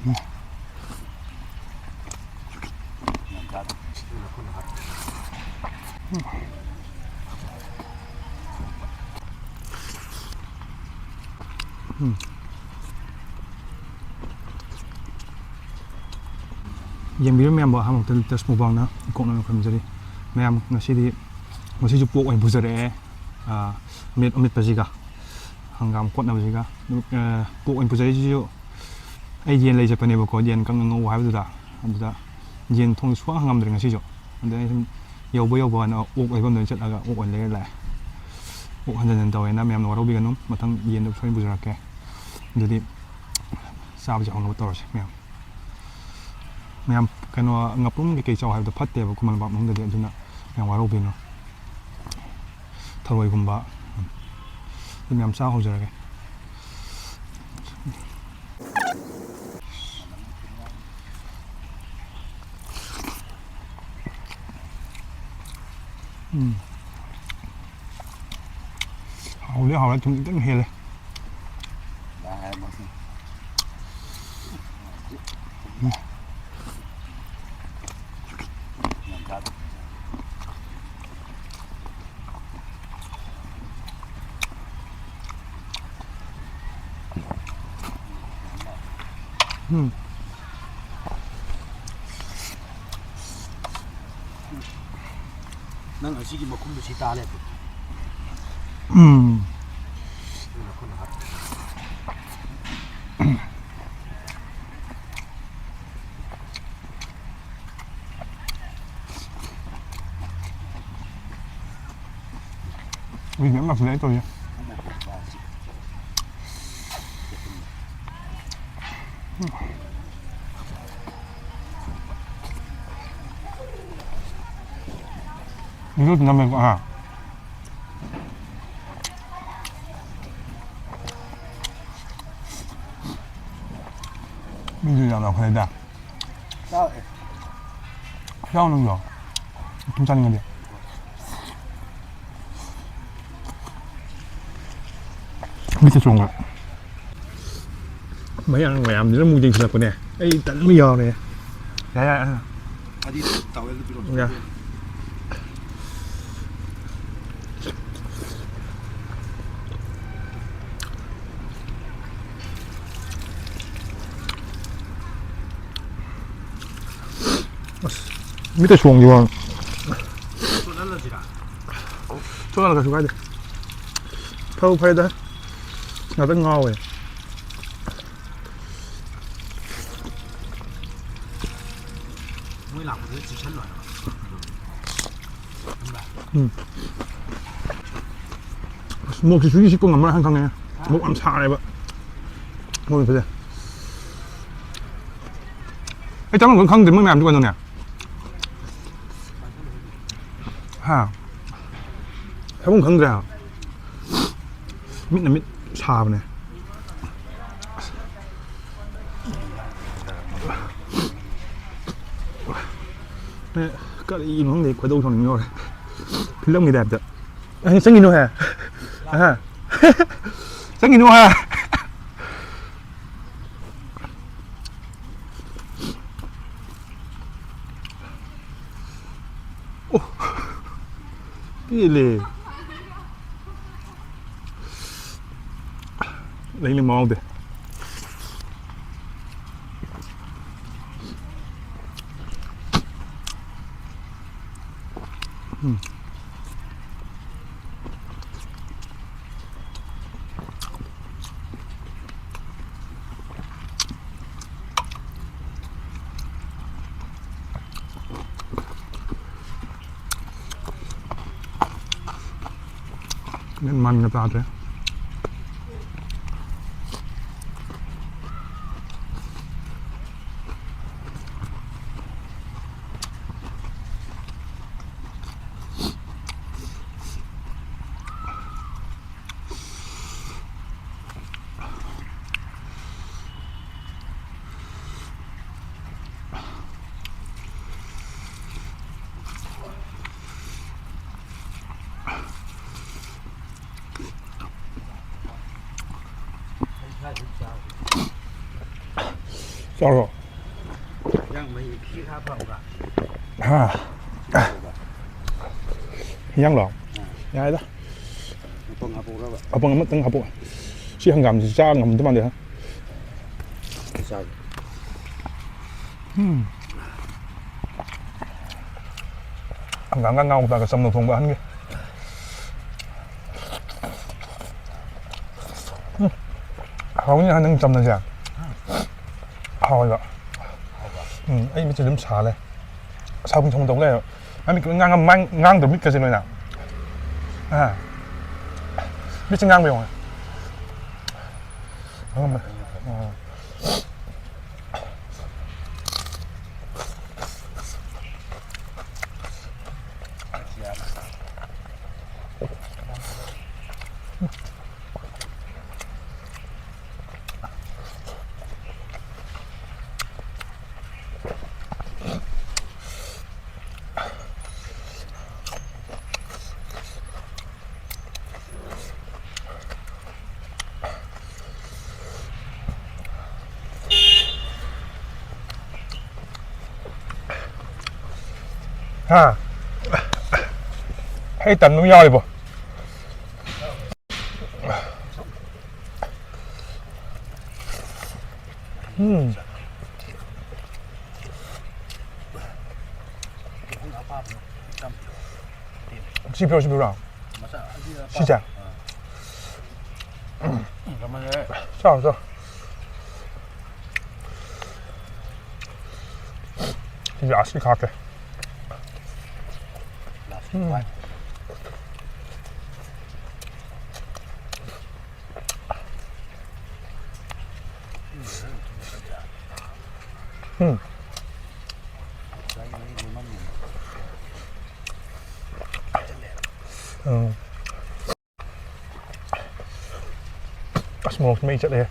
Yang biru memang bawa hamil terus mubang na ikut nama kami jadi memang nasi jupuk yang besar amit pasika hanggam kot nama pasika puk yang besar itu yen lagi Japan ni yen kang ngau habis dah yen thong suah hanggam dari nasi jo anda yau na uk ai bam cet aga uk lagi lah uk hanjan tahu na memang orang bikin nom matang yen tu soalnya besar ke jadi sahaja hanggam terus memang Mem kano ngapum ke chau have the phat te ba kuman ba mong de duna yang waro bino tharoi gumba mem sa ho jara ke hao le chung teng he le nang asigi makum si tale Vì những mặt dễ tôi 이것도 남은 거 민주야 나 그래다 싸우는 거 괜찮은 건데 밑에 좋은 거 mấy anh ngoài thì nó mua tiền sập của nè ấy tỉnh bây giờ nè dạ dạ 밑에 좋은 거 또 날라가지고 가야 돼 파우 파이다 나 rất ngon rồi mới làm cái gì sẵn rồi 뭐 이렇게 주기 쉽고 만만 한강에 뭐 암살해 봐 뭐 보자 이 잠은 건 강들 먹면 안 죽어 너네 하 해본 강들이야 밑 차보네 nè có gì mà không khỏe đâu thằng rồi cái lông gì đẹp vậy sáng gì nữa hả sáng gì nữa hả cái gì lì lấy lên màu đi nên man người ta thế 쩔어. 그냥 뭐 피가 아파가. Nhang lỏng. Nhai đó. 뻥 하고 그러봐. Abang mất tưng hấp bộ. Chỉ hàng gầm thì cha ngầm tới bàn được hả? 자, Hàng gầm ngang ngao và cái sâm nồng thùng bán kia. Không như anh đang chầm này chả. Hào rồi. Ấy mới chỉ đếm xả này. Sao không thông thống này? Anh mình ngang từ mít cái gì này nào? Biết chứ ngang về rồi. Không mà. Hay tận nó nhoi bò. 씹혀. 시작. 그러면은 자. 이제 아쉽게 갈게. Một mình chạy đây,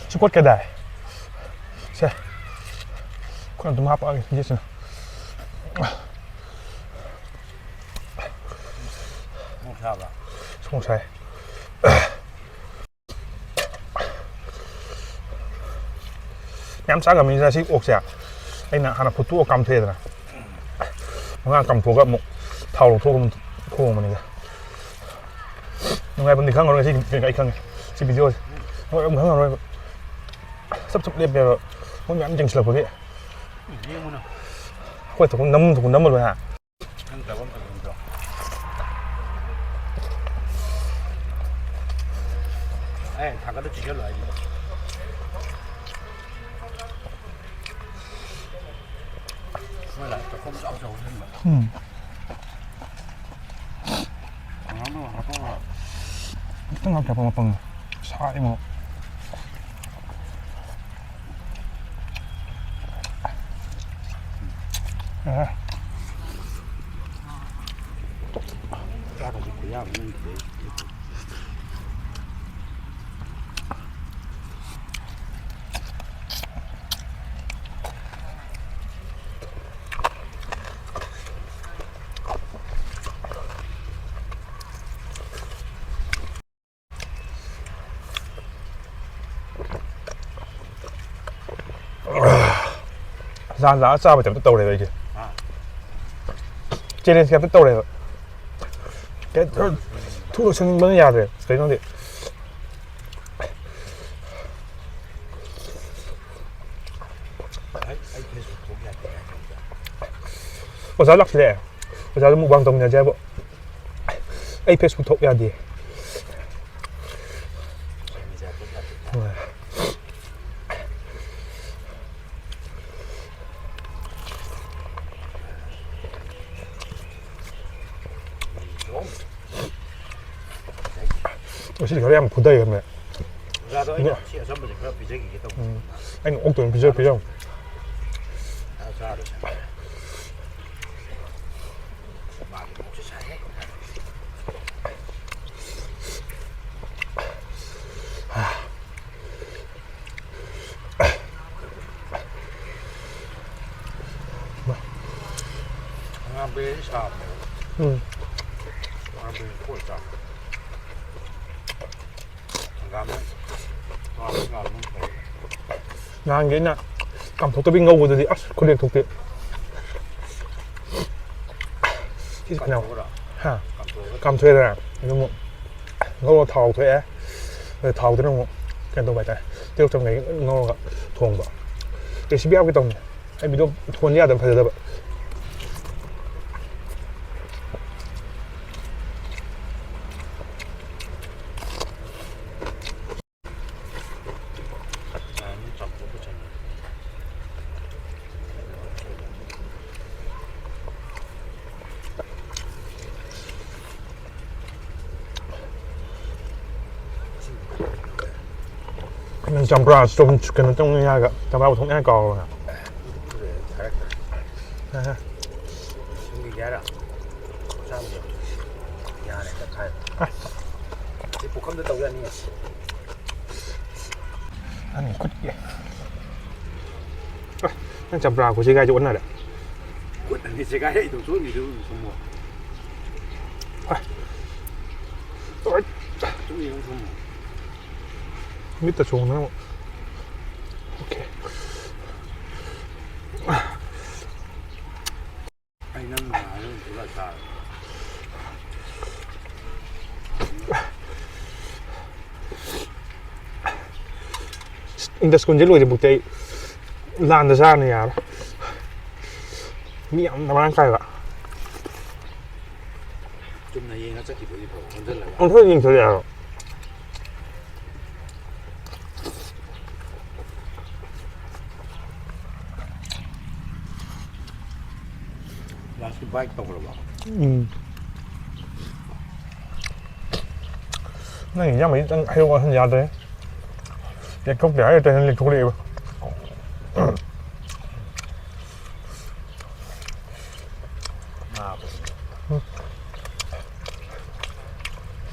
chút quất cái đài, xe, con tôm hấp ở cái gì không sai. Nhắm sáng là mình ra xí ốc xẻ, anh là 하나 붙고 cầm thuê rồi, 뭔가 cầm thuốc một thầu lồng thuốc mình thuốc mà này, nhưng ngày bên đi khang rồi cái khang, chỉ video rồi ông khang rồi, sắp đẹp rồi, muốn nhắm chừng sờ vào cái, quay thủ cũng nấm rồi hả? 다가도 지켜놔야지. 원래 조금 싸우자 오셨나? Tengah apa saya mau. 짜가지고 그냥 있는데. Ra giá sao mà chấm tàu này vậy kìa. Trên đây xem tàu này rồi. Cái thu được chân bên nhà rồi, thấy nó đi. Có giá lắc lẹ, có giá mua bằng đồng nhà chơi bộ. Ai Facebook thuộc nhà đi. 사실 그래 한번 보다 이거면. 나도 이거 시에 전부 그 비적이기 때문에. 아니 옥도 비적. 아, 잘해. 많이 혹시 잘해? 한번 샵. 한번 포자. 가면 또 가면 난 cái nè 감독도 빙가오고들이 아스 코리아 독대 시스 그냥 하 감투에다 이거 뭐 ngô thầu thuế rồi thầu thì nó cái tông bài tay tiêu trong cái ngô thuồng vào cái xí béo cái tông hay bị đâu thuần ra được phải được mình chăm ra trong cái trong nhà cả chăm ra trong nhà cò nè cái đó sao nhiều nhà này tất cả thì phụ không được tàu ra nè anh này quất kìa anh chăm ra của chị gai chỗ này đấy quất thì chị gai ấy tụi xuống thì được không mua chúng gì không mua 밑에 좋은 거 오케이 anh năm mà nó là sao 인데 스콘지 로이드 북대 란다 자네야 미안 나만 가야 좀 này nó chắc chỉ bởi vì còn rất là ông thôi nhìn thôi à last bike tông rồi này nhá mấy hay qua thân nhà đấy cái cốc để trên lịch thuộc địa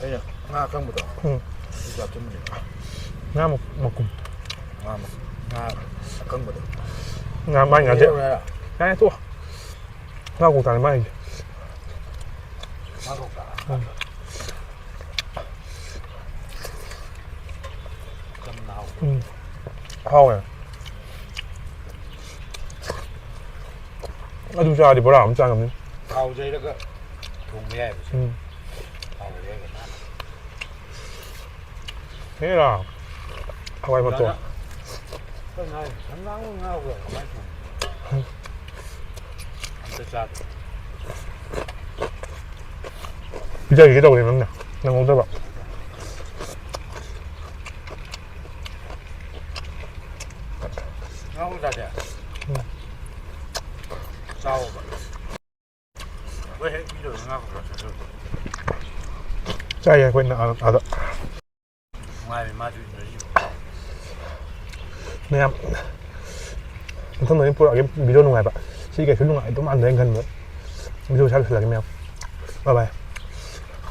đây nhá nga không một đồng giờ chúng mình nga một cùng nga không một đồng nga bay ngã chứ cái thua nga cùng tàn bay nga không cả cầm nào hao này nóดูra đi bỏ ra không trang cầm đi hao dây đó cơ thùng mẹ hao dây cái nát thế là hao ai một tổ cái này nó ngao rồi không ai thùng rất sad bây giờ cái đầu thì nó nè nó ngon rất bạn ngao ra kìa sao vậy bây giờ ngao rồi trai à quên à đó ngoài mà chuyện gì nè em thân nói phụ cái video ngoài bạn chỉ cái thứ ngoài tôi ăn đấy gần nữa video sao được là cái mèo bye bye